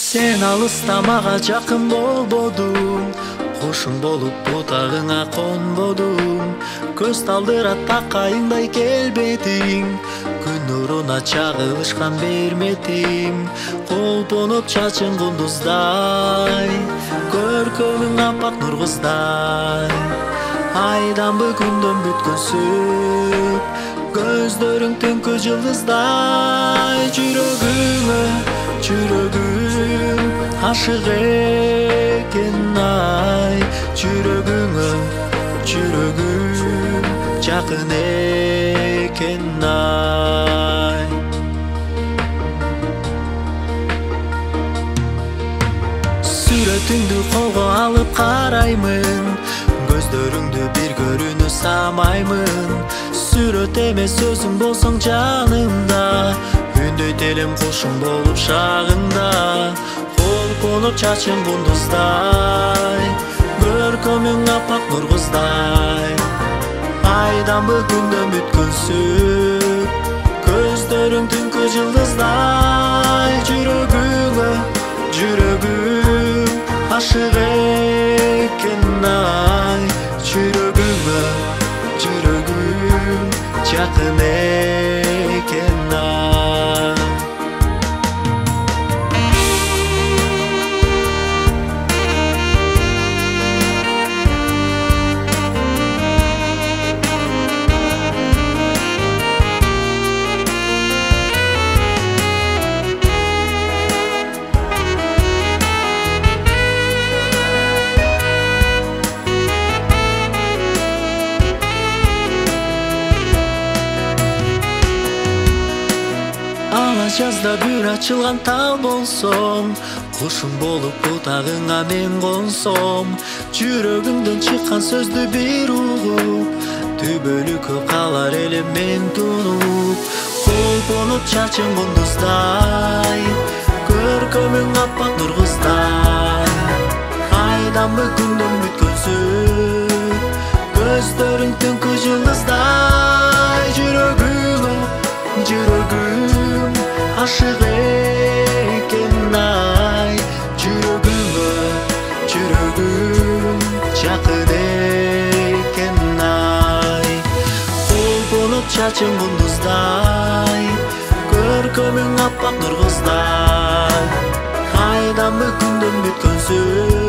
Sen алыста мага жакын болбодуң, кушум болуп бутагыңа конбодуң. Көз талдырат такайыңдай келбетиң, күн нуруна чагылышкан берметиң. Колпонуп чачың кундуздай, көркөмүң аппак нур кыздай. Айдан бүгүндөн бүткөнсүп, көздөрүң түнкү жылдыздай. Жүрөгүм ашык экен ай. Жүрөгүм жакын экен ай. Сүрөтүңдү колго алып караймын, көздөрүңдү бир көрүүнү самаймын. Сүрөт эмес өзүң болсоң жанымда, үндөй телим кушум болуп шагыңда. Колпонуп чачың кундуздай, көркөмүң аппак нур кыздай. Айдан бүгүндөн бүткөнсүп, көздөрүң түнкү жылдыздай. Жүрөгүм ашык экен ай. Жүрөгүм жакын экен ай. Жазда бүр ачылган тал болсом, кушум болуп бутагыңа мен консом. Жүрөгүңдөн чыккан сөздү бир угуп, түбөлүккө калар элем мен тунуп. Колпонуп чачың кундуздай, көркөмүң аппак нур кыздай. Айдан бүгүндөн бүткөнсүп, көздөрүң түнкү жылдыздай. Жүрөгүм ашык экен ай. Жүрөгүм жакын экен ай. Колпонуп чачың кундуздай, көркөмүң аппак нур кыздай. Айдан бүгүндөн бүткөнсүп,